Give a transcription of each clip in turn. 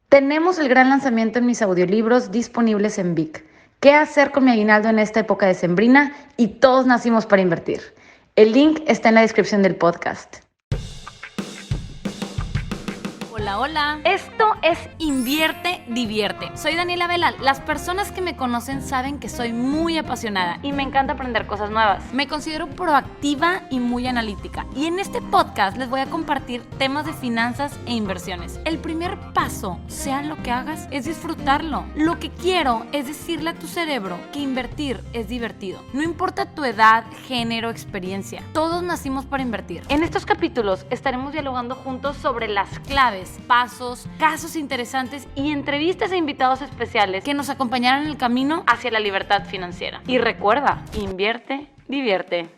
Tenemos el gran lanzamiento en mis audiolibros disponibles en Vic. ¿Qué hacer con mi aguinaldo en esta época decembrina? Y todos nacimos para invertir. El link está en la descripción del podcast. Hola, hola. Esto es Invierte, Divierte. Soy Daniela Vela. Las personas que me conocen saben que soy muy apasionada y me encanta aprender cosas nuevas. Me considero proactiva y muy analítica. Y en este podcast les voy a compartir temas de finanzas e inversiones. El primer paso, sea lo que hagas, es disfrutarlo. Lo que quiero es decirle a tu cerebro que invertir es divertido. No importa tu edad, género, experiencia. Todos nacimos para invertir. En estos capítulos estaremos dialogando juntos sobre las claves, pasos, casos interesantes y entrevistas a invitados especiales que nos acompañarán en el camino hacia la libertad financiera. Y recuerda, invierte, divierte.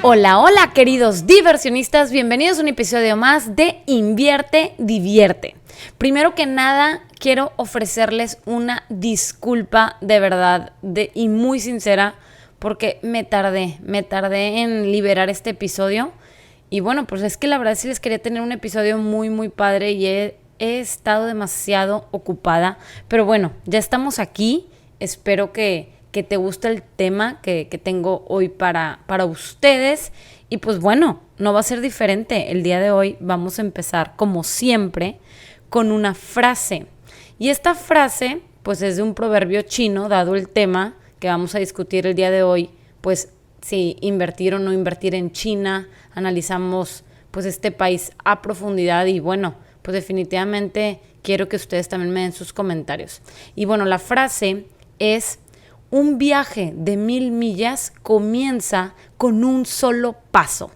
Hola, hola queridos diversionistas, bienvenidos a un episodio más de Invierte, Divierte. Primero que nada, quiero ofrecerles una disculpa de verdad y muy sincera porque me tardé en liberar este episodio. Y bueno, pues es que la verdad sí les quería tener un episodio muy padre y he estado demasiado ocupada. Pero bueno, ya estamos aquí. Espero que te guste el tema que tengo hoy para ustedes. Y pues bueno, no va a ser diferente. El día de hoy vamos a empezar, como siempre, con una frase. Y esta frase, pues es de un proverbio chino, dado el tema que vamos a discutir el día de hoy, pues si invertir o no invertir en China. Analizamos pues este país a profundidad y bueno, pues definitivamente quiero que ustedes también me den sus comentarios. Y bueno, la frase es: un viaje de 1000 millas comienza con un solo paso.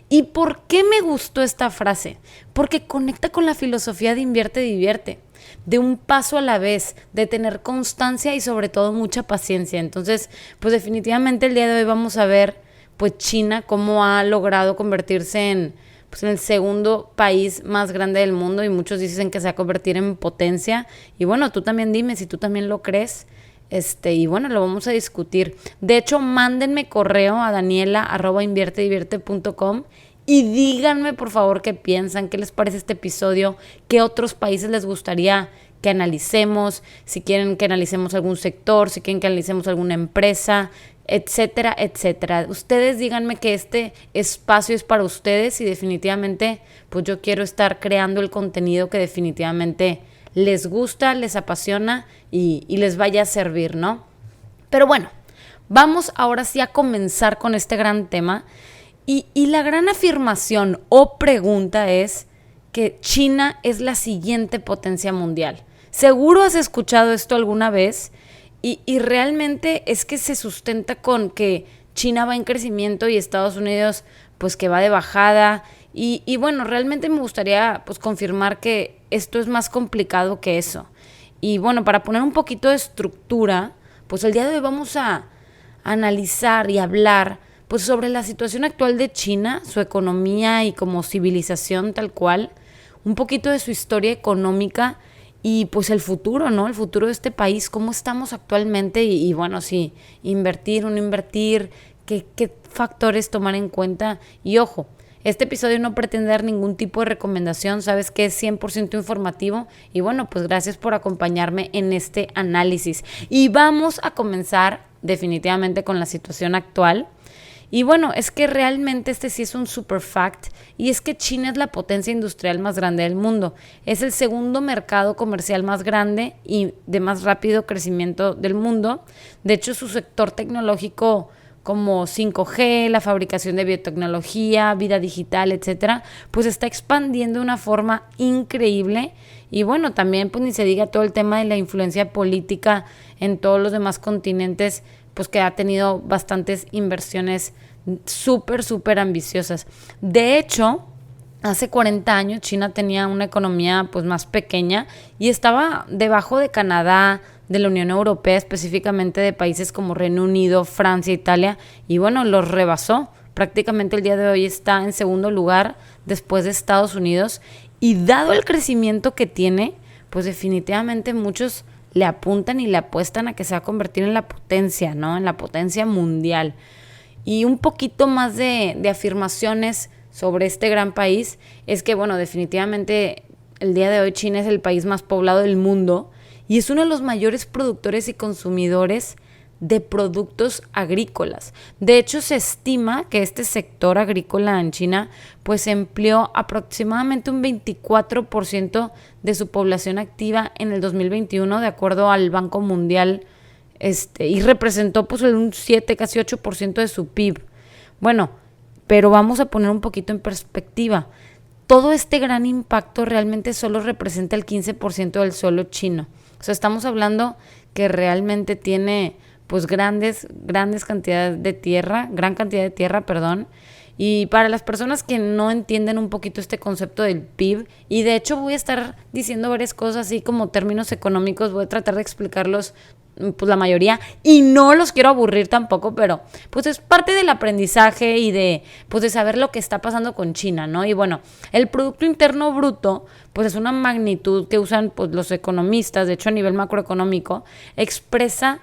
¿Y por qué me gustó esta frase? Porque conecta con la filosofía de invierte, divierte. De un paso a la vez, de tener constancia y sobre todo mucha paciencia. Entonces, pues definitivamente el día de hoy vamos a ver pues China cómo ha logrado convertirse en el segundo país más grande del mundo y muchos dicen que se va a convertir en potencia. Y bueno, tú también dime si tú también lo crees. Y bueno, lo vamos a discutir. De hecho, mándenme correo a daniela@inviertedivierte.com y díganme por favor qué piensan, qué les parece este episodio, qué otros países les gustaría que analicemos, si quieren que analicemos algún sector, si quieren que analicemos alguna empresa, etcétera, etcétera. Ustedes díganme que este espacio es para ustedes y definitivamente pues yo quiero estar creando el contenido que definitivamente les gusta, les apasiona y les vaya a servir, ¿no? Pero bueno, vamos ahora sí a comenzar con este gran tema y la gran afirmación o pregunta es que China es la siguiente potencia mundial. ¿Seguro has escuchado esto alguna vez? Y realmente es que se sustenta con que China va en crecimiento y Estados Unidos pues que va de bajada. Y bueno, realmente me gustaría pues confirmar que esto es más complicado que eso. Y bueno, para poner un poquito de estructura, pues el día de hoy vamos a analizar y hablar pues sobre la situación actual de China, su economía y como civilización tal cual, un poquito de su historia económica y pues el futuro, ¿no? El futuro de este país, cómo estamos actualmente y bueno, sí, invertir o no invertir, qué factores tomar en cuenta. Y ojo, este episodio no pretende dar ningún tipo de recomendación, sabes que es 100% informativo y bueno, pues gracias por acompañarme en este análisis. Y vamos a comenzar definitivamente con la situación actual. Y bueno, es que realmente este sí es un super fact y es que China es la potencia industrial más grande del mundo. Es el segundo mercado comercial más grande y de más rápido crecimiento del mundo. De hecho, su sector tecnológico como 5G, la fabricación de biotecnología, vida digital, etcétera, pues está expandiendo de una forma increíble. Y bueno, también pues ni se diga todo el tema de la influencia política en todos los demás continentes, pues que ha tenido bastantes inversiones súper ambiciosas. De hecho, hace 40 años China tenía una economía pues más pequeña y estaba debajo de Canadá, de la Unión Europea, específicamente de países como Reino Unido, Francia, Italia, y bueno, los rebasó. Prácticamente el día de hoy está en segundo lugar después de Estados Unidos y dado el crecimiento que tiene, pues definitivamente muchos le apuntan y le apuestan a que se va a convertir en la potencia, ¿no? En la potencia mundial. Y un poquito más de afirmaciones sobre este gran país es que, bueno, definitivamente el día de hoy China es el país más poblado del mundo y es uno de los mayores productores y consumidores de productos agrícolas. De hecho, se estima que este sector agrícola en China pues empleó aproximadamente un 24% de su población activa en el 2021, de acuerdo al Banco Mundial, y representó pues un 7, casi 8% de su PIB. Bueno, pero vamos a poner un poquito en perspectiva. Todo este gran impacto realmente solo representa el 15% del suelo chino. O sea, estamos hablando que realmente tiene pues gran cantidad de tierra, y para las personas que no entienden un poquito este concepto del PIB, y de hecho voy a estar diciendo varias cosas así como términos económicos, voy a tratar de explicarlos pues la mayoría, y no los quiero aburrir tampoco, pero pues es parte del aprendizaje y de saber lo que está pasando con China, ¿no? Y bueno, el Producto Interno Bruto, pues es una magnitud que usan pues los economistas, de hecho a nivel macroeconómico, expresa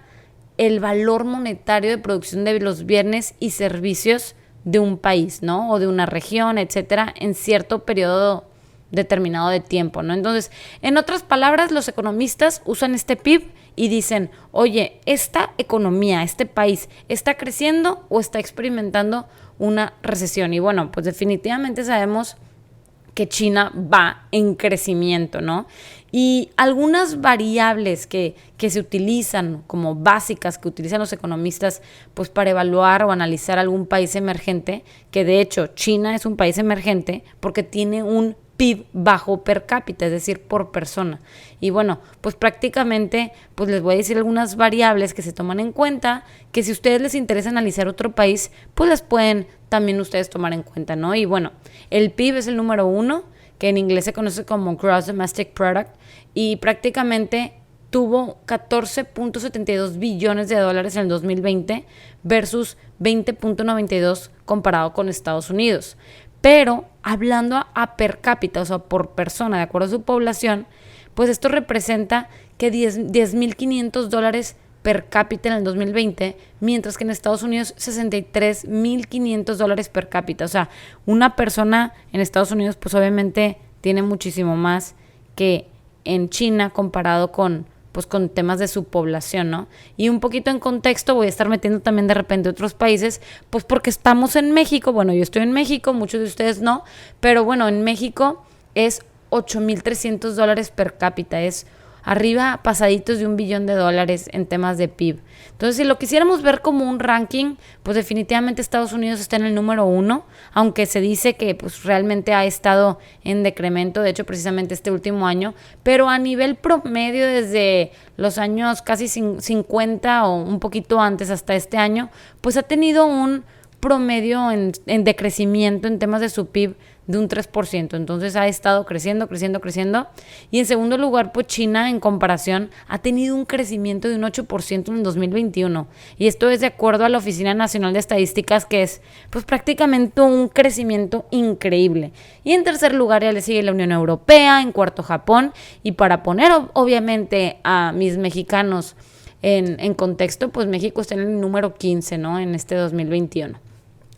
el valor monetario de producción de los bienes y servicios de un país, ¿no? O de una región, etcétera, en cierto periodo determinado de tiempo, ¿no? Entonces, en otras palabras, los economistas usan este PIB y dicen, oye, esta economía, este país, ¿está creciendo o está experimentando una recesión? Y bueno, pues definitivamente sabemos que China va en crecimiento, ¿no? Y algunas variables que se utilizan como básicas, que utilizan los economistas pues para evaluar o analizar algún país emergente, que de hecho China es un país emergente porque tiene un PIB bajo per cápita, es decir, por persona. Y bueno, pues prácticamente pues les voy a decir algunas variables que se toman en cuenta, que si a ustedes les interesa analizar otro país, pues las pueden también ustedes tomar en cuenta, ¿no? Y bueno, el PIB es el número 1, que en inglés se conoce como Gross Domestic Product, y prácticamente tuvo 14.72 billones de dólares en el 2020 versus 20.92 comparado con Estados Unidos. Pero hablando a per cápita, o sea, por persona, de acuerdo a su población, pues esto representa que 10.500 dólares per cápita en el 2020, mientras que en Estados Unidos 63.500 dólares per cápita. O sea, una persona en Estados Unidos pues obviamente tiene muchísimo más que en China comparado con temas de su población, ¿no? Y un poquito en contexto voy a estar metiendo también de repente otros países, pues porque estamos en México. Bueno, yo estoy en México, muchos de ustedes no, pero bueno, en México es 8.300 dólares per cápita, es arriba pasaditos de $1 billón en temas de PIB. Entonces, si lo quisiéramos ver como un ranking, pues definitivamente Estados Unidos está en el número 1, aunque se dice que pues realmente ha estado en decremento, de hecho precisamente este último año, pero a nivel promedio desde los años casi 50 o un poquito antes hasta este año, pues ha tenido un promedio en decrecimiento en temas de su PIB de un 3%, entonces ha estado creciendo. Y en segundo lugar, pues China en comparación ha tenido un crecimiento de un 8% en el 2021, y esto es de acuerdo a la Oficina Nacional de Estadísticas, que es pues prácticamente un crecimiento increíble. Y en tercer lugar ya le sigue la Unión Europea, en cuarto Japón, y para poner obviamente a mis mexicanos en contexto, pues México está en el número 15, ¿no? En este 2021.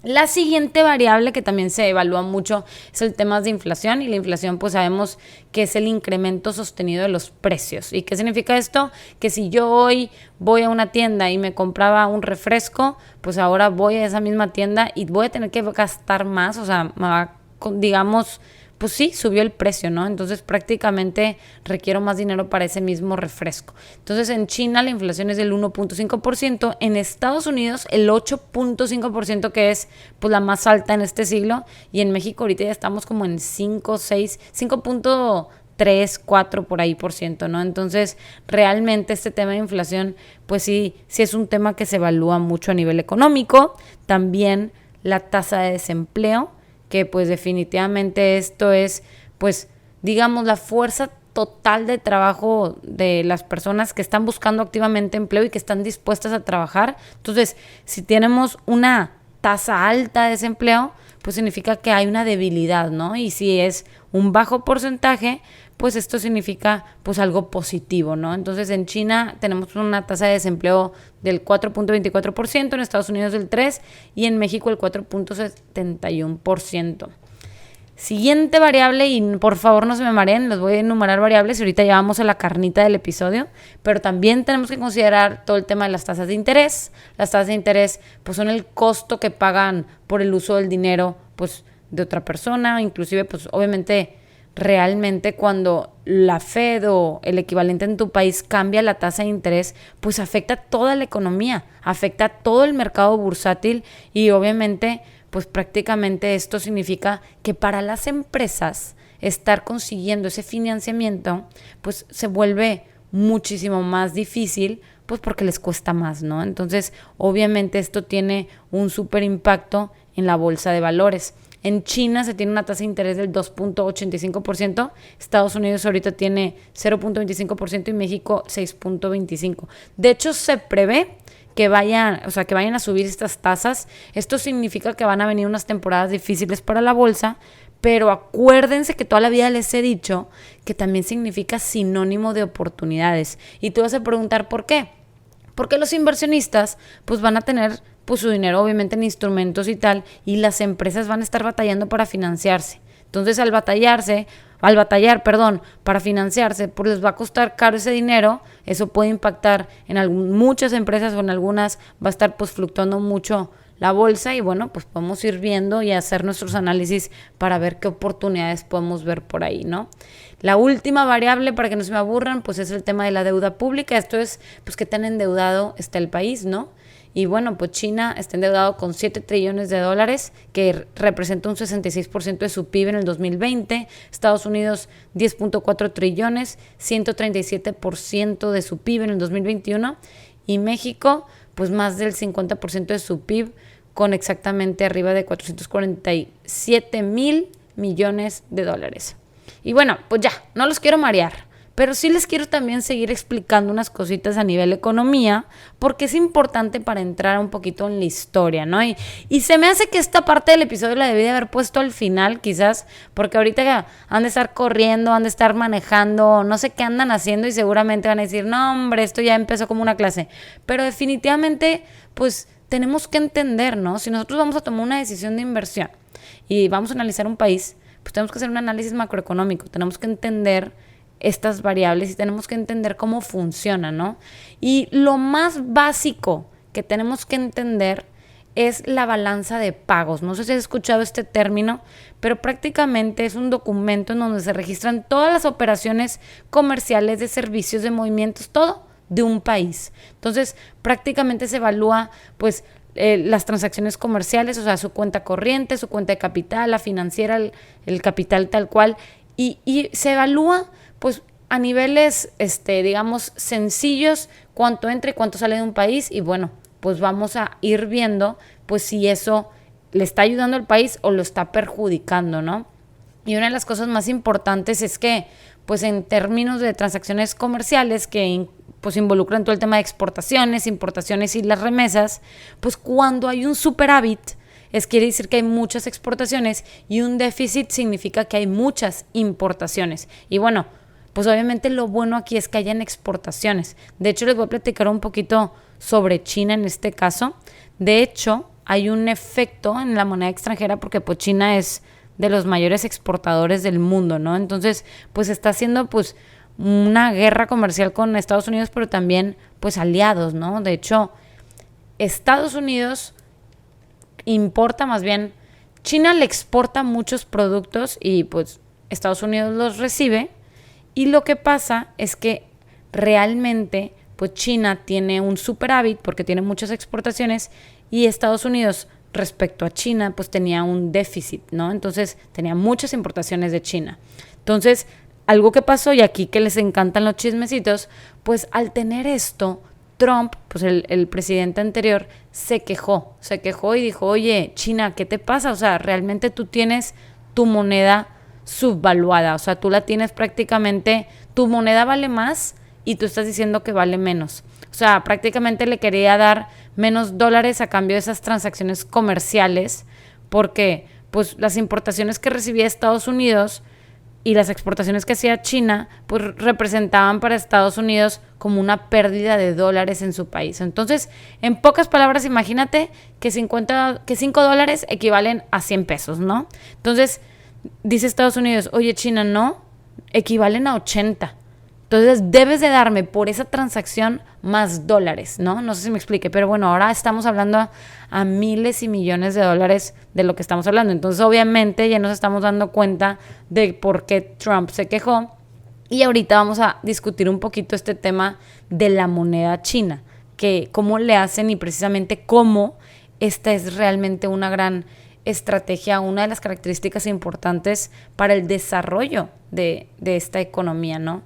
La siguiente variable que también se evalúa mucho es el tema de inflación, y la inflación pues sabemos que es el incremento sostenido de los precios. ¿Y qué significa esto? Que si yo hoy voy a una tienda y me compraba un refresco, pues ahora voy a esa misma tienda y voy a tener que gastar más, o sea, me va, digamos, pues sí, subió el precio, ¿no? Entonces prácticamente requiero más dinero para ese mismo refresco. Entonces en China la inflación es del 1.5%, en Estados Unidos el 8.5%, que es pues la más alta en este siglo, y en México ahorita ya estamos como en 5.3, 4 por ahí por ciento, ¿no? Entonces realmente este tema de inflación pues sí es un tema que se evalúa mucho a nivel económico. También la tasa de desempleo, que pues definitivamente esto es pues digamos la fuerza total de trabajo de las personas que están buscando activamente empleo y que están dispuestas a trabajar. Entonces, si tenemos una tasa alta de desempleo, pues significa que hay una debilidad, ¿no? Y si es un bajo porcentaje, pues esto significa pues algo positivo, ¿no? Entonces en China tenemos una tasa de desempleo del 4.24%, en Estados Unidos del 3% y en México el 4.71%. Siguiente variable, y por favor no se me mareen, les voy a enumerar variables y ahorita ya vamos a la carnita del episodio, pero también tenemos que considerar todo el tema de las tasas de interés. Las tasas de interés pues son el costo que pagan por el uso del dinero pues de otra persona, inclusive pues obviamente realmente cuando la Fed o el equivalente en tu país cambia la tasa de interés, pues afecta toda la economía, afecta todo el mercado bursátil y obviamente pues prácticamente esto significa que para las empresas estar consiguiendo ese financiamiento, pues se vuelve muchísimo más difícil, pues porque les cuesta más, ¿no? Entonces, obviamente esto tiene un súper impacto en la bolsa de valores. En China se tiene una tasa de interés del 2.85%, Estados Unidos ahorita tiene 0.25% y México 6.25%. De hecho, se prevé que vayan a subir estas tasas. Esto significa que van a venir unas temporadas difíciles para la bolsa, pero acuérdense que toda la vida les he dicho que también significa sinónimo de oportunidades. Y tú vas a preguntar ¿por qué? Porque los inversionistas pues van a tener pues su dinero obviamente en instrumentos y tal, y las empresas van a estar batallando para financiarse. Entonces al batallar, para financiarse, pues les va a costar caro ese dinero. Eso puede impactar en muchas empresas o en algunas va a estar pues fluctuando mucho la bolsa y bueno, pues podemos ir viendo y hacer nuestros análisis para ver qué oportunidades podemos ver por ahí, ¿no? La última variable, para que no se me aburran, pues es el tema de la deuda pública. Esto es pues qué tan endeudado está el país, ¿no? Y bueno, pues China está endeudado con 7 trillones de dólares, que representa un 66% de su PIB en el 2020. Estados Unidos, 10.4 trillones, 137% de su PIB en el 2021. Y México, pues más del 50% de su PIB, con exactamente arriba de 447 mil millones de dólares. Y bueno, pues ya, no los quiero marear. Pero sí les quiero también seguir explicando unas cositas a nivel economía, porque es importante para entrar un poquito en la historia, ¿no? Y se me hace que esta parte del episodio la debí de haber puesto al final, quizás, porque ahorita han de estar corriendo, han de estar manejando, no sé qué andan haciendo y seguramente van a decir, no, hombre, esto ya empezó como una clase. Pero definitivamente, pues, tenemos que entender, ¿no? Si nosotros vamos a tomar una decisión de inversión y vamos a analizar un país, pues tenemos que hacer un análisis macroeconómico, tenemos que entender estas variables y tenemos que entender cómo funcionan, ¿no? Y lo más básico que tenemos que entender es la balanza de pagos. No sé si has escuchado este término, pero prácticamente es un documento en donde se registran todas las operaciones comerciales, de servicios, de movimientos, todo de un país. Entonces, prácticamente se evalúa, pues, las transacciones comerciales, o sea, su cuenta corriente, su cuenta de capital, la financiera, el capital tal cual, y se evalúa pues a niveles, digamos, sencillos, cuánto entra y cuánto sale de un país y bueno, pues vamos a ir viendo pues si eso le está ayudando al país o lo está perjudicando, ¿no? Y una de las cosas más importantes es que pues en términos de transacciones comerciales que pues involucran todo el tema de exportaciones, importaciones y las remesas, pues cuando hay un superávit, quiere decir que hay muchas exportaciones y un déficit significa que hay muchas importaciones. Y bueno, pues obviamente lo bueno aquí es que hayan exportaciones. De hecho, les voy a platicar un poquito sobre China en este caso. De hecho, hay un efecto en la moneda extranjera porque pues China es de los mayores exportadores del mundo, ¿no? Entonces, pues está haciendo pues una guerra comercial con Estados Unidos, pero también pues aliados, ¿no? De hecho, Estados Unidos importa más bien, China le exporta muchos productos y pues Estados Unidos los recibe. Y lo que pasa es que realmente pues China tiene un superávit porque tiene muchas exportaciones y Estados Unidos respecto a China pues tenía un déficit, ¿no? Entonces tenía muchas importaciones de China. Entonces algo que pasó, y aquí que les encantan los chismecitos, pues al tener esto, Trump, pues el presidente anterior, se quejó y dijo, oye, China, ¿qué te pasa? O sea, realmente tú tienes tu moneda subvaluada, o sea, tú la tienes prácticamente, tu moneda vale más y tú estás diciendo que vale menos. O sea, prácticamente le quería dar menos dólares a cambio de esas transacciones comerciales porque pues las importaciones que recibía Estados Unidos y las exportaciones que hacía China pues representaban para Estados Unidos como una pérdida de dólares en su país. Entonces, en pocas palabras, imagínate que $5 equivalen a 100 pesos, ¿no? Entonces, dice Estados Unidos, oye, China, no, equivalen a 80. Entonces, debes de darme por esa transacción más dólares, ¿no? No sé si me explique, pero bueno, ahora estamos hablando a miles y millones de dólares de lo que estamos hablando. Entonces, obviamente, ya nos estamos dando cuenta de por qué Trump se quejó. Y ahorita vamos a discutir un poquito este tema de la moneda china, que cómo le hacen y precisamente cómo esta es realmente una gran estrategia, una de las características importantes para el desarrollo de esta economía, ¿no?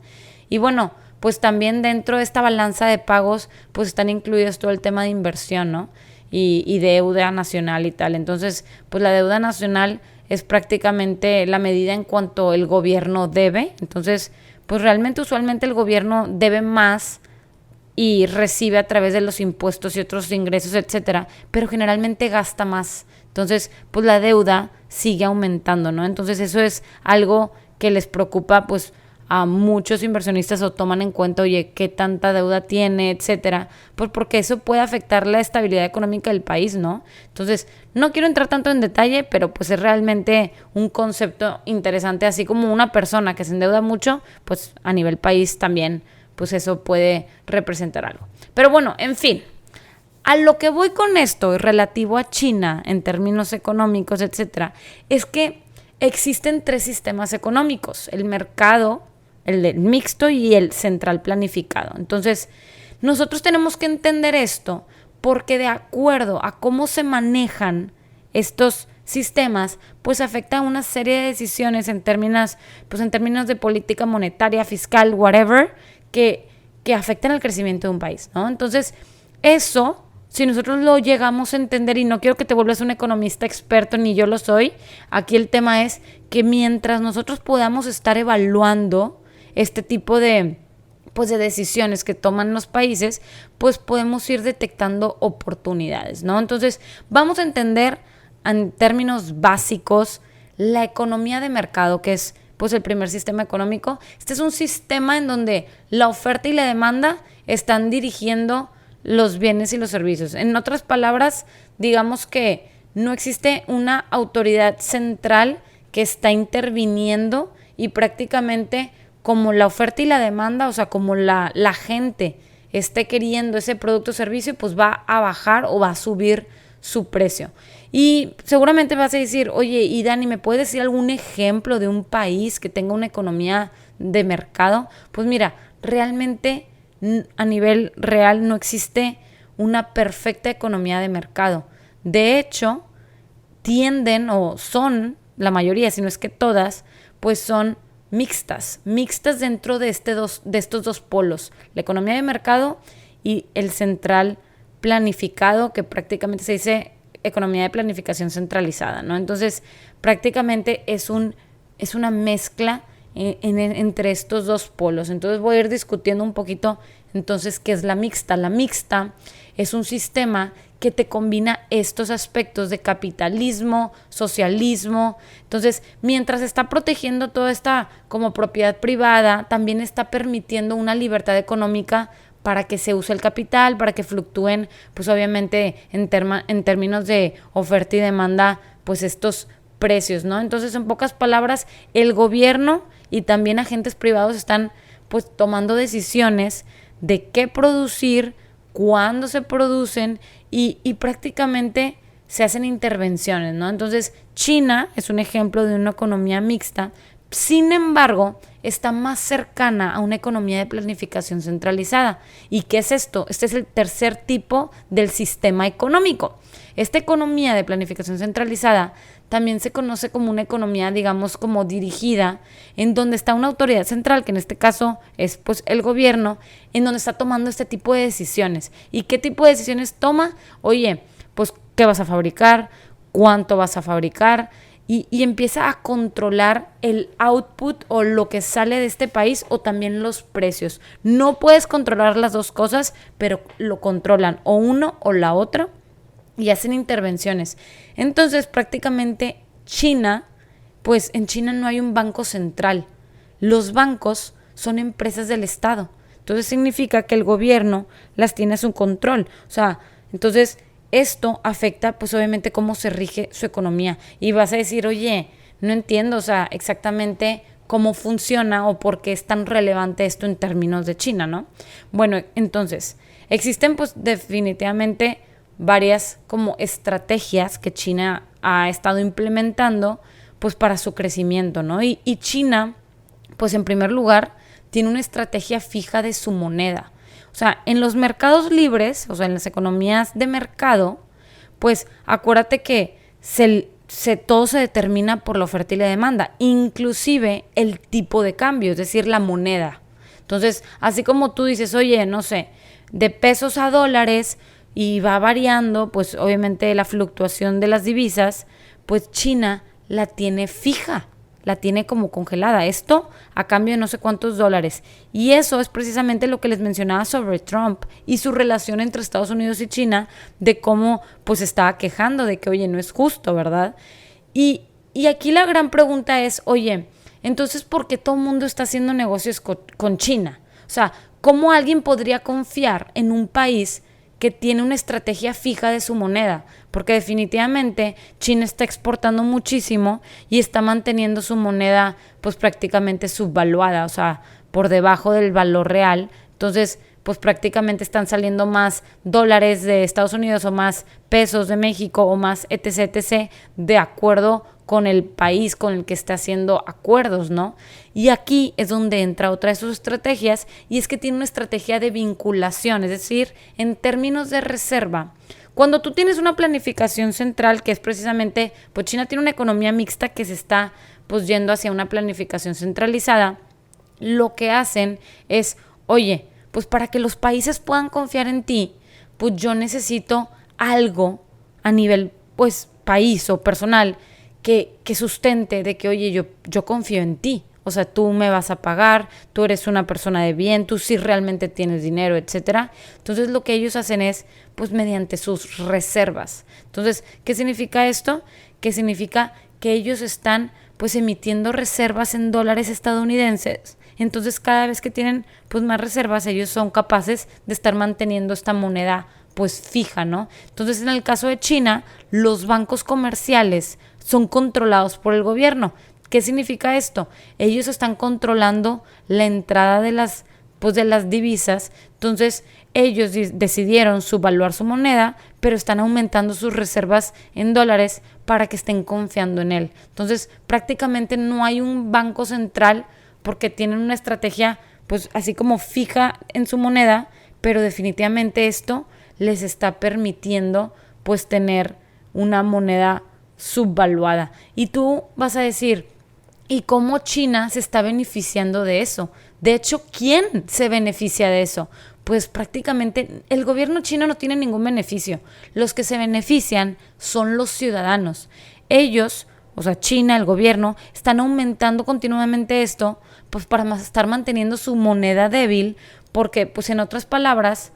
Y bueno, pues también dentro de esta balanza de pagos, pues están incluidos todo el tema de inversión, ¿no? Y deuda nacional y tal. Entonces, pues la deuda nacional es prácticamente la medida en cuanto el gobierno debe. Entonces, pues realmente usualmente el gobierno debe más y recibe a través de los impuestos y otros ingresos, etcétera, pero generalmente gasta más. Entonces, pues la deuda sigue aumentando, ¿no? Entonces, eso es algo que les preocupa, pues, a muchos inversionistas o toman en cuenta, oye, qué tanta deuda tiene, etcétera, pues porque eso puede afectar la estabilidad económica del país, ¿no? Entonces, no quiero entrar tanto en detalle, pero pues es realmente un concepto interesante, así como una persona que se endeuda mucho, pues a nivel país también, pues eso puede representar algo. Pero bueno, en fin, a lo que voy con esto relativo a China en términos económicos, etcétera, es que existen 3 sistemas económicos: el mercado, el mixto y el central planificado. Entonces, nosotros tenemos que entender esto porque de acuerdo a cómo se manejan estos sistemas, pues afecta a una serie de decisiones en términos de política monetaria, fiscal, whatever, que afectan al crecimiento de un país, ¿no? Entonces, eso, si nosotros lo llegamos a entender, y no quiero que te vuelvas un economista experto, ni yo lo soy, aquí el tema es que mientras nosotros podamos estar evaluando este tipo de decisiones que toman los países, pues podemos ir detectando oportunidades, ¿no? Entonces, vamos a entender en términos básicos la economía de mercado, que es pues el primer sistema económico. Este es un sistema en donde la oferta y la demanda están dirigiendo los bienes y los servicios. En otras palabras, digamos que no existe una autoridad central que está interviniendo y prácticamente como la oferta y la demanda, o sea, como la gente esté queriendo ese producto o servicio, pues va a bajar o va a subir su precio. Y seguramente vas a decir, oye, y Dani, ¿me puedes decir algún ejemplo de un país que tenga una economía de mercado? Pues mira, realmente a nivel real no existe una perfecta economía de mercado. De hecho, tienden o son, la mayoría, si no es que todas, pues son mixtas dentro de estos dos polos, la economía de mercado y el central planificado, que prácticamente se dice economía de planificación centralizada, ¿no? Entonces, prácticamente es una mezcla entre estos dos polos. Entonces, voy a ir discutiendo un poquito, entonces, ¿qué es la mixta? La mixta es un sistema que te combina estos aspectos de capitalismo, socialismo. Entonces, mientras está protegiendo toda esta como propiedad privada, también está permitiendo una libertad económica para que se use el capital, para que fluctúen, pues obviamente en términos de oferta y demanda, pues estos precios, ¿no? Entonces, en pocas palabras, el gobierno y también agentes privados están pues tomando decisiones de qué producir, cuándo se producen y prácticamente se hacen intervenciones, ¿no? Entonces, China es un ejemplo de una economía mixta, sin embargo, está más cercana a una economía de planificación centralizada. ¿Y qué es esto? Este es el tercer tipo del sistema económico. Esta economía de planificación centralizada también se conoce como una economía, digamos, como dirigida, en donde está una autoridad central, que en este caso es pues el gobierno, en donde está tomando este tipo de decisiones. ¿Y qué tipo de decisiones toma? Oye, pues, ¿qué vas a fabricar? ¿Cuánto vas a fabricar? Y empieza a controlar el output o lo que sale de este país o también los precios. No puedes controlar las dos cosas, pero lo controlan o uno o la otra y hacen intervenciones. Entonces, prácticamente China, pues en China no hay un banco central. Los bancos son empresas del Estado. Entonces significa que el gobierno las tiene a su control. O sea, entonces esto afecta pues obviamente cómo se rige su economía. Y vas a decir, oye, no entiendo, o sea, exactamente cómo funciona o por qué es tan relevante esto en términos de China, ¿no? Bueno, entonces, existen pues definitivamente varias como estrategias que China ha estado implementando pues para su crecimiento, ¿no? Y China, pues en primer lugar, tiene una estrategia fija de su moneda. O sea, en los mercados libres, o sea, en las economías de mercado, pues acuérdate que todo se determina por la oferta y la demanda, inclusive el tipo de cambio, es decir, la moneda. Entonces, así como tú dices, oye, no sé, de pesos a dólares y va variando, pues obviamente la fluctuación de las divisas, pues China la tiene fija, la tiene como congelada. Esto a cambio de no sé cuántos dólares. Y eso es precisamente lo que les mencionaba sobre Trump y su relación entre Estados Unidos y China, de cómo pues estaba quejando de que, oye, no es justo, ¿verdad? Y aquí la gran pregunta es, oye, entonces, ¿por qué todo el mundo está haciendo negocios con China? O sea, ¿cómo alguien podría confiar en un país que tiene una estrategia fija de su moneda? Porque definitivamente China está exportando muchísimo y está manteniendo su moneda pues prácticamente subvaluada, o sea, por debajo del valor real. Entonces, pues prácticamente están saliendo más dólares de Estados Unidos o más pesos de México o más etc, etc, de acuerdo con el país con el que está haciendo acuerdos, ¿no? Y aquí es donde entra otra de sus estrategias, y es que tiene una estrategia de vinculación, es decir, en términos de reserva. Cuando tú tienes una planificación central, que es precisamente, pues China tiene una economía mixta que se está pues yendo hacia una planificación centralizada, lo que hacen es, oye, pues para que los países puedan confiar en ti, pues yo necesito algo a nivel pues país o personal que sustente de que, oye, yo confío en ti. O sea, tú me vas a pagar, tú eres una persona de bien, tú sí realmente tienes dinero, etcétera. Entonces, lo que ellos hacen es, pues, mediante sus reservas. Entonces, ¿qué significa esto? Que significa que ellos están, pues, emitiendo reservas en dólares estadounidenses. Entonces, cada vez que tienen, pues, más reservas, ellos son capaces de estar manteniendo esta moneda, pues, fija, ¿no? Entonces, en el caso de China, los bancos comerciales son controlados por el gobierno. ¿Qué significa esto? Ellos están controlando la entrada de las divisas. Entonces, ellos decidieron subvaluar su moneda, pero están aumentando sus reservas en dólares para que estén confiando en él. Entonces, prácticamente no hay un banco central porque tienen una estrategia, pues, así como fija en su moneda, pero definitivamente esto les está permitiendo, pues, tener una moneda subvaluada. Y tú vas a decir, ¿y cómo China se está beneficiando de eso? De hecho, ¿quién se beneficia de eso? Pues prácticamente el gobierno chino no tiene ningún beneficio. Los que se benefician son los ciudadanos. Ellos, o sea, China, el gobierno, están aumentando continuamente esto, pues para estar manteniendo su moneda débil, porque, pues en otras palabras,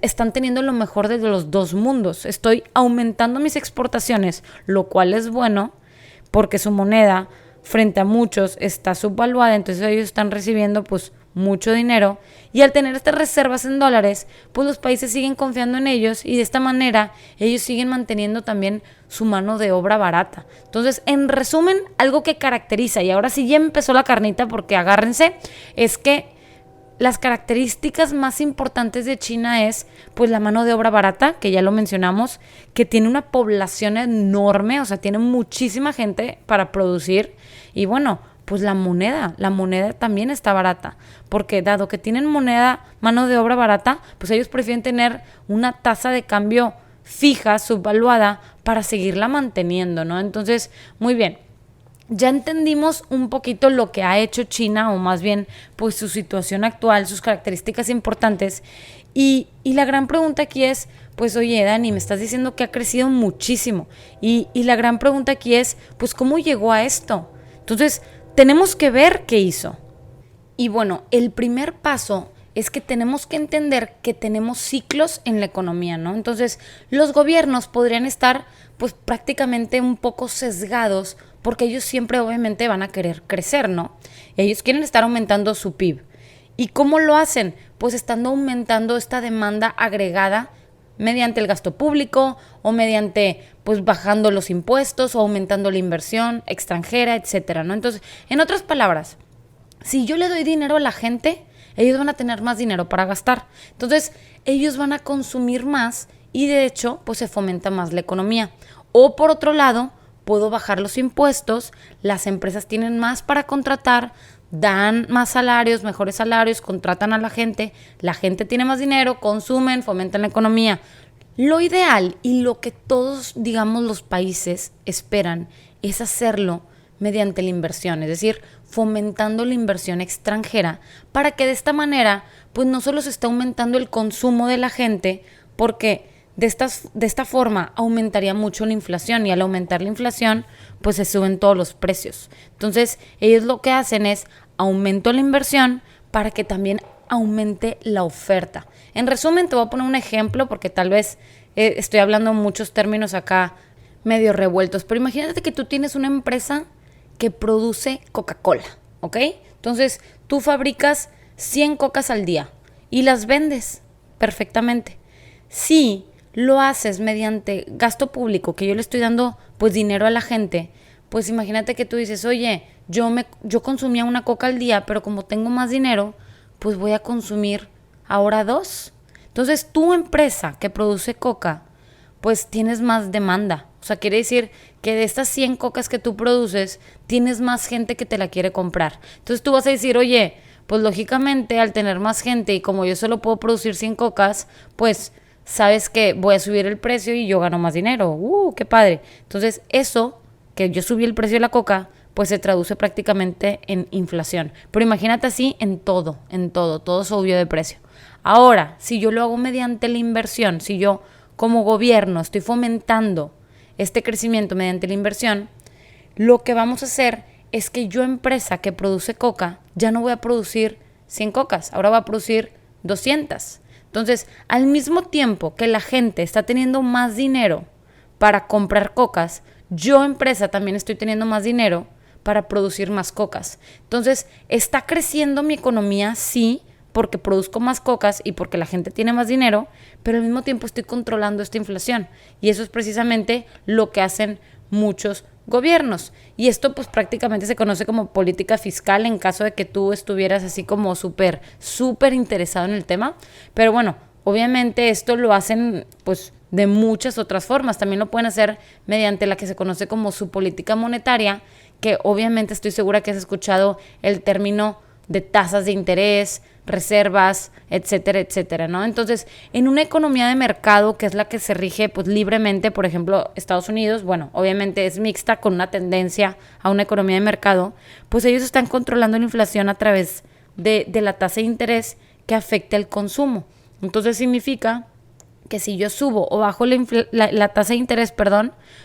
están teniendo lo mejor de los dos mundos. Estoy aumentando mis exportaciones, lo cual es bueno, porque su moneda frente a muchos está subvaluada, entonces ellos están recibiendo pues mucho dinero, y al tener estas reservas en dólares, pues los países siguen confiando en ellos, y de esta manera ellos siguen manteniendo también su mano de obra barata. Entonces, en resumen, algo que caracteriza, y ahora sí ya empezó la carnita porque agárrense, es que las características más importantes de China es pues la mano de obra barata, que ya lo mencionamos, que tiene una población enorme, o sea, tiene muchísima gente para producir, y bueno, pues la moneda también está barata, porque dado que tienen mano de obra barata, pues ellos prefieren tener una tasa de cambio fija, subvaluada, para seguirla manteniendo, ¿no? Entonces, muy bien. Ya entendimos un poquito lo que ha hecho China, o más bien pues su situación actual, sus características importantes, y la gran pregunta aquí es, pues oye Dani, me estás diciendo que ha crecido muchísimo, y la gran pregunta aquí es, pues ¿cómo llegó a esto? Entonces tenemos que ver qué hizo. Y bueno, el primer paso es que tenemos que entender que tenemos ciclos en la economía, ¿no? Entonces, los gobiernos podrían estar pues prácticamente un poco sesgados, porque ellos siempre obviamente van a querer crecer, ¿no? Ellos quieren estar aumentando su PIB. ¿Y cómo lo hacen? Pues estando aumentando esta demanda agregada mediante el gasto público o mediante pues bajando los impuestos o aumentando la inversión extranjera, etcétera, ¿no? Entonces, en otras palabras, si yo le doy dinero a la gente, ellos van a tener más dinero para gastar. Entonces, ellos van a consumir más y de hecho, pues se fomenta más la economía. O por otro lado, puedo bajar los impuestos, las empresas tienen más para contratar, dan más salarios, mejores salarios, contratan a la gente tiene más dinero, consumen, fomentan la economía. Lo ideal y lo que todos, digamos, los países esperan es hacerlo mediante la inversión, es decir, fomentando la inversión extranjera para que de esta manera, pues no solo se está aumentando el consumo de la gente, porque de esta forma aumentaría mucho la inflación y al aumentar la inflación, pues se suben todos los precios. Entonces, ellos lo que hacen es aumento la inversión para que también aumente la oferta. En resumen, te voy a poner un ejemplo porque tal vez estoy hablando muchos términos acá medio revueltos, pero imagínate que tú tienes una empresa que produce Coca-Cola, ¿ok? Entonces, tú fabricas 100 cocas al día y las vendes perfectamente. Si lo haces mediante gasto público, que yo le estoy dando pues dinero a la gente, pues imagínate que tú dices, oye, yo consumía una coca al día, pero como tengo más dinero, pues voy a consumir ahora 2. Entonces, tu empresa que produce coca, pues tienes más demanda. O sea, quiere decir que de estas 100 cocas que tú produces, tienes más gente que te la quiere comprar. Entonces tú vas a decir, oye, pues lógicamente al tener más gente y como yo solo puedo producir 100 cocas, pues sabes que voy a subir el precio y yo gano más dinero. ¡Qué padre! Entonces eso, que yo subí el precio de la coca, pues se traduce prácticamente en inflación. Pero imagínate así en todo subió de precio. Ahora, si yo lo hago mediante la inversión, si yo como gobierno estoy fomentando este crecimiento mediante la inversión, lo que vamos a hacer es que yo, empresa que produce coca, ya no voy a producir 100 cocas, ahora voy a producir 200. Entonces, al mismo tiempo que la gente está teniendo más dinero para comprar cocas, yo, empresa, también estoy teniendo más dinero para producir más cocas. Entonces, ¿está creciendo mi economía? Sí, porque produzco más cocas y porque la gente tiene más dinero, pero al mismo tiempo estoy controlando esta inflación. Y eso es precisamente lo que hacen muchos gobiernos. Y esto pues prácticamente se conoce como política fiscal en caso de que tú estuvieras así como súper interesado en el tema. Pero bueno, obviamente esto lo hacen pues de muchas otras formas. También lo pueden hacer mediante la que se conoce como su política monetaria, que obviamente estoy segura que has escuchado el término de tasas de interés, reservas, etcétera, etcétera, ¿no? Entonces, en una economía de mercado, que es la que se rige pues libremente, por ejemplo, Estados Unidos, bueno, obviamente es mixta con una tendencia a una economía de mercado, pues ellos están controlando la inflación a través de la tasa de interés que afecta el consumo. Entonces, significa que si yo subo o bajo la tasa de interés,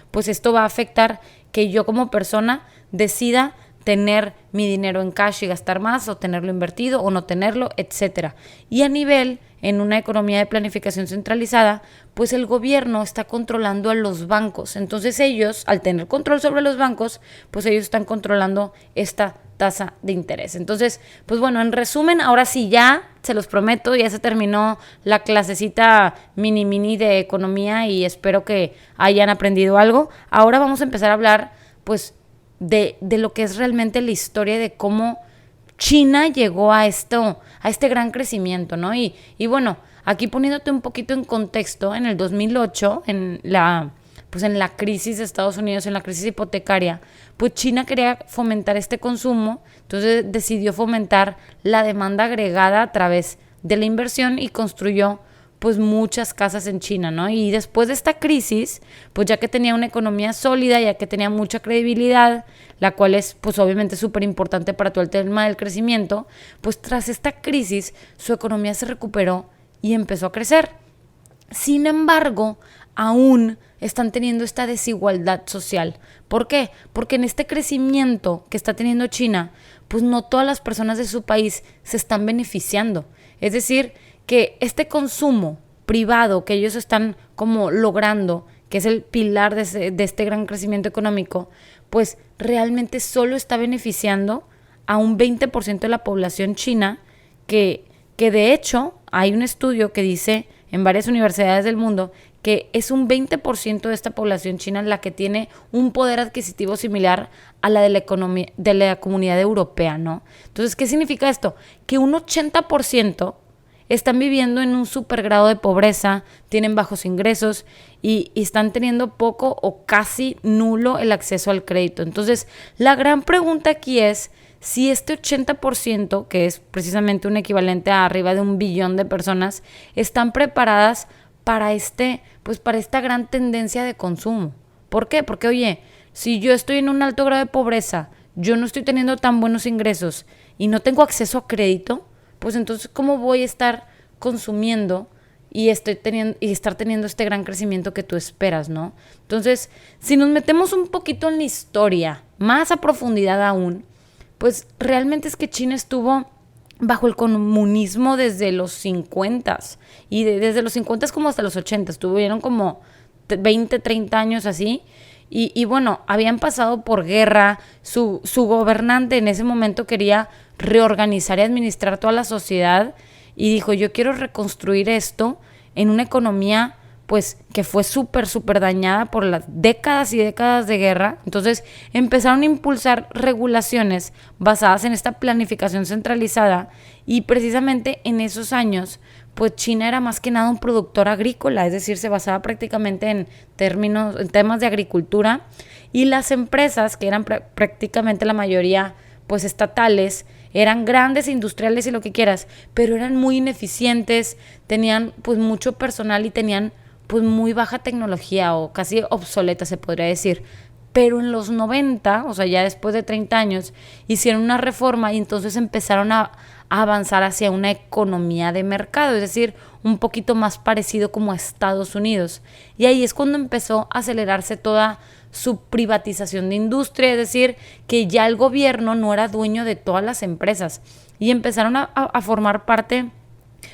pues esto va a afectar que yo como persona decida tener mi dinero en cash y gastar más, o tenerlo invertido o no tenerlo, etcétera. Y a nivel, en una economía de planificación centralizada, pues el gobierno está controlando a los bancos. Entonces ellos, al tener control sobre los bancos, pues ellos están controlando esta tasa de interés. Entonces, pues bueno, en resumen, ahora sí ya, se los prometo, ya se terminó la clasecita mini de economía y espero que hayan aprendido algo. Ahora vamos a empezar a hablar, pues, de lo que es realmente la historia de cómo China llegó a este gran crecimiento, ¿no? Y bueno, aquí poniéndote un poquito en contexto, en el 2008, en la crisis de Estados Unidos, en la crisis hipotecaria, pues China quería fomentar este consumo, entonces decidió fomentar la demanda agregada a través de la inversión y construyó pues muchas casas en China, ¿no? Y después de esta crisis, pues ya que tenía una economía sólida, ya que tenía mucha credibilidad, la cual es pues obviamente súper importante para todo el tema del crecimiento, pues tras esta crisis su economía se recuperó y empezó a crecer. Sin embargo, aún están teniendo esta desigualdad social. ¿Por qué? Porque en este crecimiento que está teniendo China, pues no todas las personas de su país se están beneficiando. Es decir, que este consumo privado que ellos están como logrando, que es el pilar de este gran crecimiento económico, pues realmente solo está beneficiando a un 20% de la población china, que de hecho hay un estudio que dice en varias universidades del mundo que es un 20% de esta población china la que tiene un poder adquisitivo similar a la de la economía, de la comunidad europea, ¿no? Entonces, ¿qué significa esto? Que un 80% están viviendo en un supergrado de pobreza, tienen bajos ingresos y están teniendo poco o casi nulo el acceso al crédito. Entonces, la gran pregunta aquí es si este 80%, que es precisamente un equivalente a arriba de 1 billón de personas, están preparadas para para esta gran tendencia de consumo. ¿Por qué? Porque, oye, si yo estoy en un alto grado de pobreza, yo no estoy teniendo tan buenos ingresos y no tengo acceso a crédito, pues entonces, ¿cómo voy a estar consumiendo y estar teniendo este gran crecimiento que tú esperas, ¿no? Entonces, si nos metemos un poquito en la historia, más a profundidad aún, pues realmente es que China estuvo bajo el comunismo desde los 50 y desde los 50 como hasta los 80, estuvieron como 20, 30 años así. Y bueno, habían pasado por guerra, su gobernante en ese momento quería reorganizar y administrar toda la sociedad y dijo, yo quiero reconstruir esto en una economía pues que fue súper dañada por las décadas y décadas de guerra. Entonces empezaron a impulsar regulaciones basadas en esta planificación centralizada y precisamente en esos años pues China era más que nada un productor agrícola, es decir, se basaba prácticamente en temas de agricultura y las empresas, que eran prácticamente la mayoría pues estatales, eran grandes industriales y lo que quieras, pero eran muy ineficientes, tenían pues mucho personal y tenían pues muy baja tecnología o casi obsoleta se podría decir. Pero en los 90, o sea, ya después de 30 años, hicieron una reforma y entonces empezaron a avanzar hacia una economía de mercado, es decir, un poquito más parecido como a Estados Unidos. Y ahí es cuando empezó a acelerarse toda su privatización de industria, es decir, que ya el gobierno no era dueño de todas las empresas y empezaron a formar parte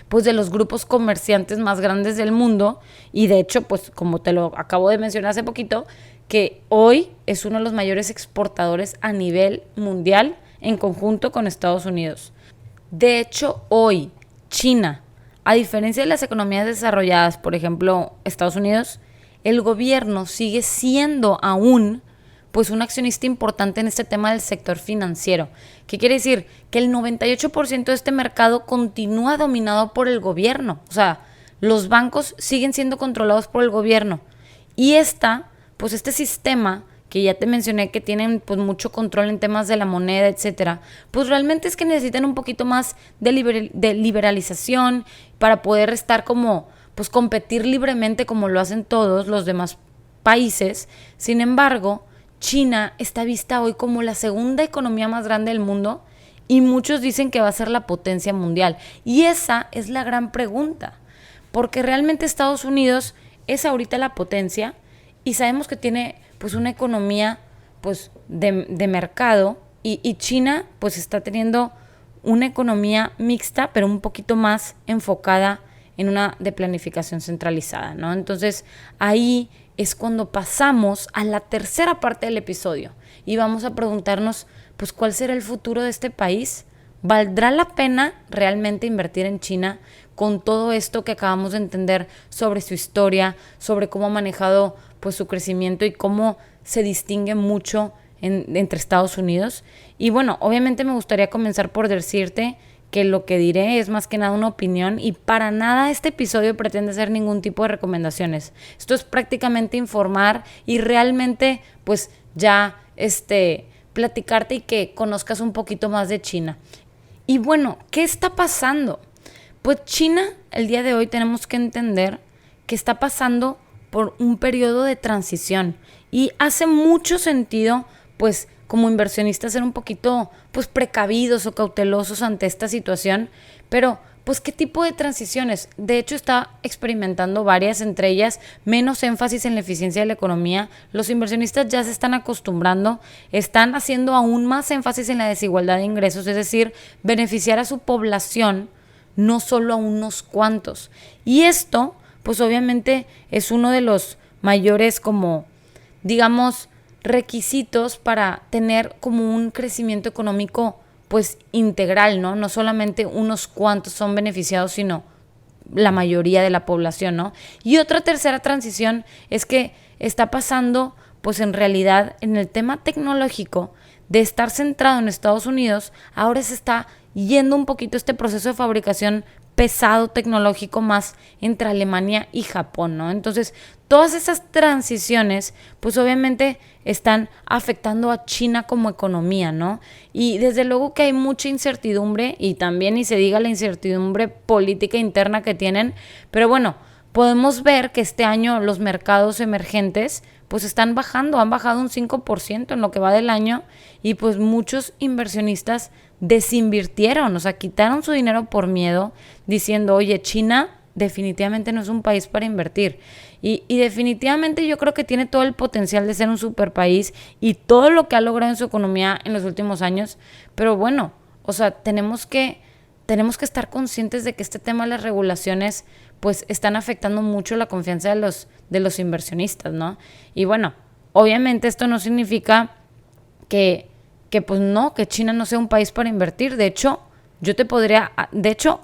pues de los grupos comerciantes más grandes del mundo y de hecho, pues como te lo acabo de mencionar hace poquito, que hoy es uno de los mayores exportadores a nivel mundial en conjunto con Estados Unidos. De hecho, hoy China, a diferencia de las economías desarrolladas, por ejemplo, Estados Unidos, el gobierno sigue siendo aún pues un accionista importante en este tema del sector financiero. ¿Qué quiere decir? Que el 98% de este mercado continúa dominado por el gobierno. O sea, los bancos siguen siendo controlados por el gobierno. Y este sistema que ya te mencioné que tienen pues mucho control en temas de la moneda, etcétera, pues realmente es que necesitan un poquito más de liberalización para poder estar como, pues competir libremente como lo hacen todos los demás países. Sin embargo, China está vista hoy como la segunda economía más grande del mundo y muchos dicen que va a ser la potencia mundial. Y esa es la gran pregunta, porque realmente Estados Unidos es ahorita la potencia y sabemos que tiene pues una economía pues de mercado y China pues está teniendo una economía mixta, pero un poquito más enfocada en una de planificación centralizada, ¿no? Entonces ahí es cuando pasamos a la tercera parte del episodio y vamos a preguntarnos, pues, ¿cuál será el futuro de este país? ¿Valdrá la pena realmente invertir en China con todo esto que acabamos de entender sobre su historia, sobre cómo ha manejado pues su crecimiento y cómo se distingue mucho entre Estados Unidos? Y bueno, obviamente me gustaría comenzar por decirte que lo que diré es más que nada una opinión y para nada este episodio pretende ser ningún tipo de recomendaciones. Esto es prácticamente informar y realmente pues ya platicarte y que conozcas un poquito más de China. Y bueno, ¿qué está pasando? Pues China, el día de hoy tenemos que entender que está pasando por un periodo de transición y hace mucho sentido pues como inversionistas ser un poquito pues precavidos o cautelosos ante esta situación, pero pues ¿qué tipo de transiciones? De hecho está experimentando varias, entre ellas menos énfasis en la eficiencia de la economía. Los inversionistas ya se están acostumbrando, están haciendo aún más énfasis en la desigualdad de ingresos, es decir, beneficiar a su población, no solo a unos cuantos. Y esto pues obviamente es uno de los mayores como digamos requisitos para tener como un crecimiento económico pues integral, ¿no? No solamente unos cuantos son beneficiados, sino la mayoría de la población, ¿no? Y otra tercera transición es que está pasando, pues en realidad, en el tema tecnológico, de estar centrado en Estados Unidos, ahora se está yendo un poquito este proceso de fabricación pesado tecnológico más entre Alemania y Japón, ¿no? Entonces, todas esas transiciones, pues obviamente están afectando a China como economía, ¿no? Y desde luego que hay mucha incertidumbre y también ni se diga la incertidumbre política interna que tienen, pero bueno, podemos ver que este año los mercados emergentes pues están bajando, han bajado un 5% en lo que va del año y pues muchos inversionistas desinvirtieron, o sea, quitaron su dinero por miedo diciendo, oye, China definitivamente no es un país para invertir. Y definitivamente yo creo que tiene todo el potencial de ser un super país y todo lo que ha logrado en su economía en los últimos años, pero bueno, o sea, tenemos que estar conscientes de que este tema de las regulaciones pues están afectando mucho la confianza de los inversionistas, ¿no? Y bueno, obviamente esto no significa que pues no, que China no sea un país para invertir. De hecho,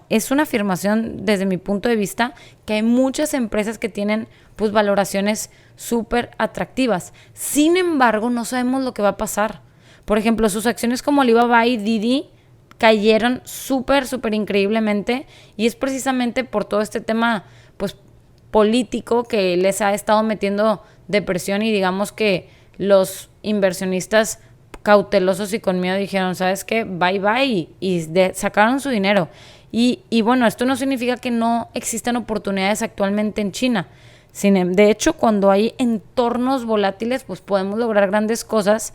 es una afirmación desde mi punto de vista que hay muchas empresas que tienen pues valoraciones súper atractivas. Sin embargo, no sabemos lo que va a pasar. Por ejemplo, sus acciones como Alibaba y Didi cayeron súper increíblemente y es precisamente por todo este tema pues político que les ha estado metiendo depresión y digamos que los inversionistas cautelosos y con miedo dijeron, ¿sabes qué? Bye y sacaron su dinero. Y bueno, esto no significa que no existan oportunidades actualmente en China. De hecho, cuando hay entornos volátiles, pues podemos lograr grandes cosas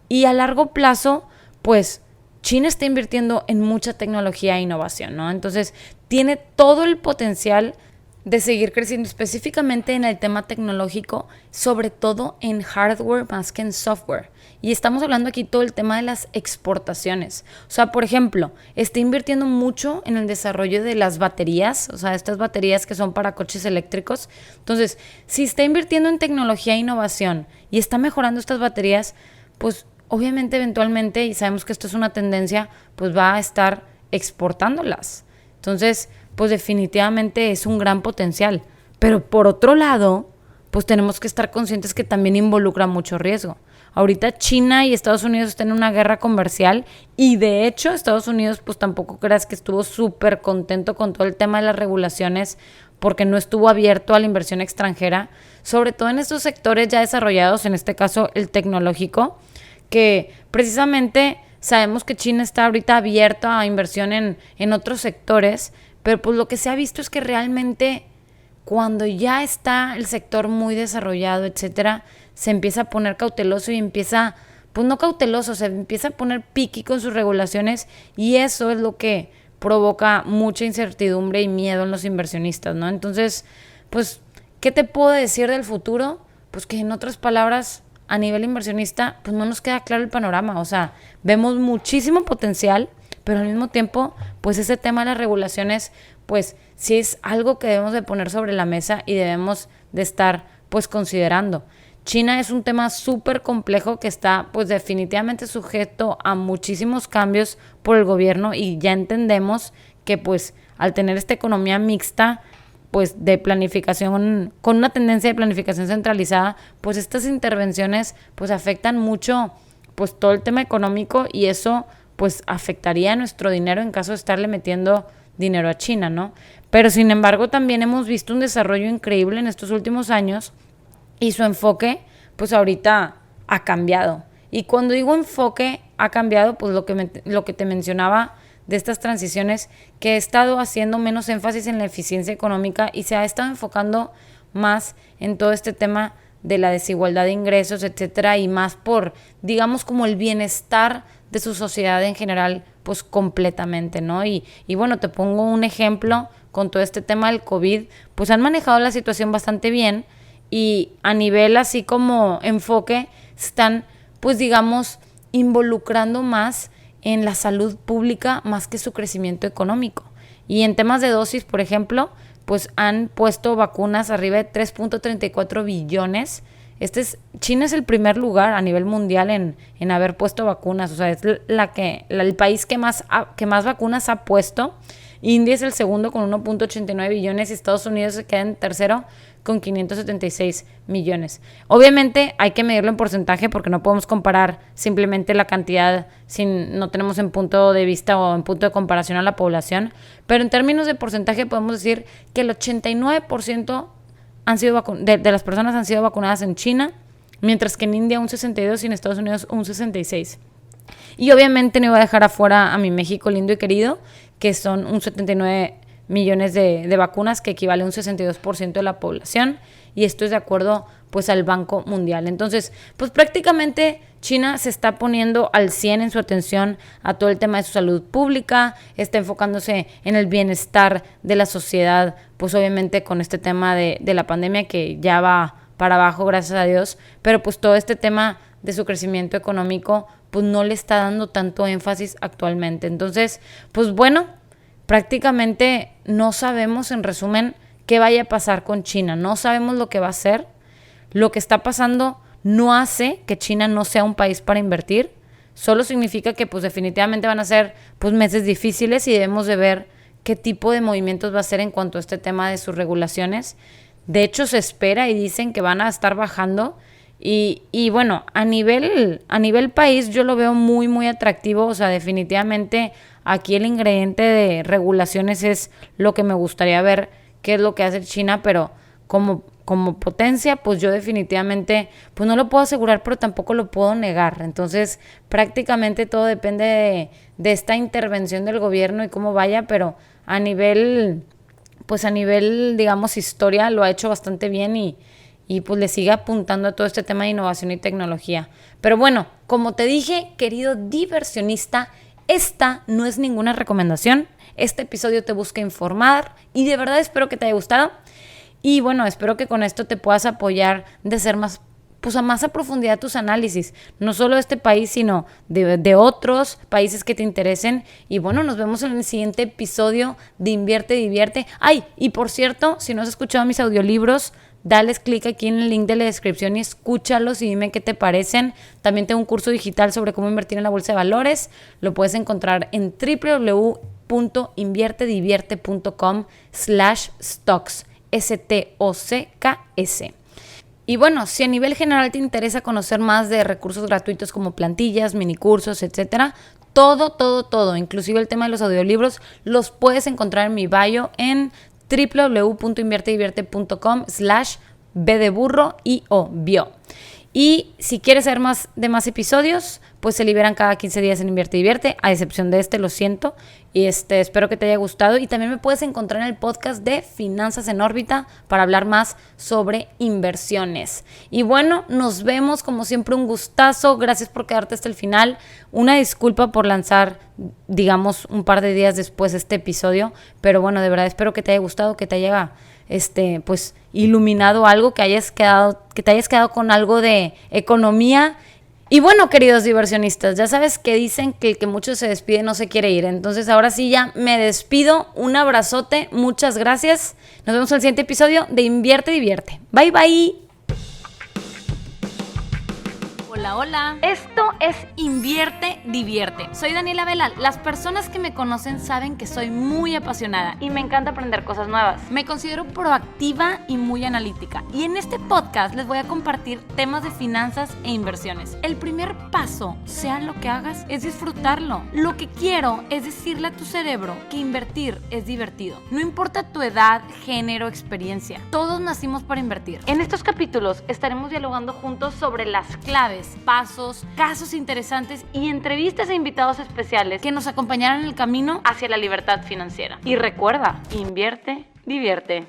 y a largo plazo, pues China está invirtiendo en mucha tecnología e innovación, ¿no? Entonces, tiene todo el potencial de seguir creciendo específicamente en el tema tecnológico, sobre todo en hardware más que en software. Y estamos hablando aquí todo el tema de las exportaciones. O sea, por ejemplo, está invirtiendo mucho en el desarrollo de las baterías, o sea, estas baterías que son para coches eléctricos. Entonces, si está invirtiendo en tecnología e innovación y está mejorando estas baterías, pues obviamente eventualmente, y sabemos que esto es una tendencia, pues va a estar exportándolas. Entonces, pues definitivamente es un gran potencial. Pero por otro lado, pues tenemos que estar conscientes que también involucra mucho riesgo. Ahorita China y Estados Unidos están en una guerra comercial y de hecho Estados Unidos pues tampoco creas que estuvo súper contento con todo el tema de las regulaciones porque no estuvo abierto a la inversión extranjera, sobre todo en estos sectores ya desarrollados, en este caso el tecnológico, que precisamente sabemos que China está ahorita abierto a inversión en otros sectores, pero pues lo que se ha visto es que realmente cuando ya está el sector muy desarrollado, etcétera, se empieza a poner cauteloso y empieza, pues no cauteloso, se empieza a poner picky con sus regulaciones y eso es lo que provoca mucha incertidumbre y miedo en los inversionistas, ¿no? Entonces, pues, ¿qué te puedo decir del futuro? Pues que en otras palabras, a nivel inversionista, pues no nos queda claro el panorama, o sea, vemos muchísimo potencial, pero al mismo tiempo, pues ese tema de las regulaciones, pues sí es algo que debemos de poner sobre la mesa y debemos de estar, pues, considerando. China es un tema súper complejo que está pues definitivamente sujeto a muchísimos cambios por el gobierno y ya entendemos que pues al tener esta economía mixta pues de planificación, con una tendencia de planificación centralizada, pues estas intervenciones pues afectan mucho pues todo el tema económico y eso pues afectaría a nuestro dinero en caso de estarle metiendo dinero a China, ¿no? Pero sin embargo también hemos visto un desarrollo increíble en estos últimos años y su enfoque, pues ahorita ha cambiado. Y cuando digo enfoque ha cambiado, pues lo que te mencionaba de estas transiciones, que he estado haciendo menos énfasis en la eficiencia económica y se ha estado enfocando más en todo este tema de la desigualdad de ingresos, etcétera, y más por, digamos, como el bienestar de su sociedad en general, pues completamente, ¿no? Y bueno, te pongo un ejemplo con todo este tema del COVID, pues han manejado la situación bastante bien, y a nivel así como enfoque están pues digamos involucrando más en la salud pública más que su crecimiento económico. Y en temas de dosis, por ejemplo, pues han puesto vacunas arriba de 3.34 billones. China es el primer lugar a nivel mundial en haber puesto vacunas, o sea, es el país que más vacunas ha puesto. India es el segundo con 1.89 billones y Estados Unidos se queda en tercero con 576 millones. Obviamente hay que medirlo en porcentaje porque no podemos comparar simplemente la cantidad si no tenemos en punto de vista o en punto de comparación a la población, pero en términos de porcentaje podemos decir que el 89% de las personas han sido vacunadas en China, mientras que en India un 62% y en Estados Unidos un 66%. Y obviamente no iba a dejar afuera a mi México lindo y querido, que son un 79 millones de vacunas, que equivale a un 62% de la población, y esto es de acuerdo pues al Banco Mundial. Entonces, pues prácticamente China se está poniendo al 100 en su atención a todo el tema de su salud pública, está enfocándose en el bienestar de la sociedad, pues obviamente con este tema de la pandemia que ya va para abajo, gracias a Dios, pero pues todo este tema de su crecimiento económico pues no le está dando tanto énfasis actualmente. Entonces, pues bueno, prácticamente no sabemos, en resumen, qué vaya a pasar con China. No sabemos lo que va a hacer. Lo que está pasando no hace que China no sea un país para invertir. Solo significa que pues definitivamente van a ser pues meses difíciles y debemos de ver qué tipo de movimientos va a hacer en cuanto a este tema de sus regulaciones. De hecho, se espera y dicen que van a estar bajando. Y bueno, a nivel país yo lo veo muy, muy atractivo. O sea, definitivamente aquí el ingrediente de regulaciones es lo que me gustaría ver, qué es lo que hace China, pero como potencia, pues yo definitivamente, pues no lo puedo asegurar, pero tampoco lo puedo negar. Entonces, prácticamente todo depende de esta intervención del gobierno y cómo vaya, pero a nivel, digamos, historia, lo ha hecho bastante bien y pues le sigue apuntando a todo este tema de innovación y tecnología. Pero bueno, como te dije, querido diversionista, esta no es ninguna recomendación. Este episodio te busca informar y de verdad espero que te haya gustado. Y bueno, espero que con esto te puedas apoyar de hacer más a profundidad tus análisis, no solo de este país, sino de otros países que te interesen. Y bueno, nos vemos en el siguiente episodio de Invierte, Divierte. Ay, y por cierto, si no has escuchado mis audiolibros, dales clic aquí en el link de la descripción y escúchalos y dime qué te parecen. También tengo un curso digital sobre cómo invertir en la bolsa de valores. Lo puedes encontrar en www.inviertedivierte.com/stocks. STOCKS. Y bueno, si a nivel general te interesa conocer más de recursos gratuitos como plantillas, minicursos, etcétera, todo, inclusive el tema de los audiolibros, los puedes encontrar en mi bio en www.inviertedivierte.com/b de burro y o bio. Y si quieres saber más episodios, pues se liberan cada 15 días en Invierte y Divierte, a excepción de lo siento. Y espero que te haya gustado. Y también me puedes encontrar en el podcast de Finanzas en órbita para hablar más sobre inversiones. Y bueno, nos vemos, como siempre, un gustazo. Gracias por quedarte hasta el final. Una disculpa por lanzar, digamos, un par de días después este episodio. Pero bueno, de verdad espero que te haya gustado, que te haya pues iluminado algo, que te hayas quedado con algo de economía. Y bueno, queridos diversionistas, ya sabes que dicen que el que mucho se despide no se quiere ir. Entonces ahora sí ya me despido. Un abrazote, muchas gracias. Nos vemos en el siguiente episodio de Invierte Divierte. Bye bye. Hola. Esto es Invierte Divierte. Soy Daniela Velal. Las personas que me conocen saben que soy muy apasionada y me encanta aprender cosas nuevas. Me considero proactiva y muy analítica. Y en este podcast les voy a compartir temas de finanzas e inversiones. El primer paso, sea lo que hagas, es disfrutarlo. Lo que quiero es decirle a tu cerebro que invertir es divertido. No importa tu edad, género, experiencia. Todos nacimos para invertir. En estos capítulos estaremos dialogando juntos sobre las claves, pasos, casos interesantes y entrevistas a invitados especiales que nos acompañarán en el camino hacia la libertad financiera. Y recuerda, invierte, divierte.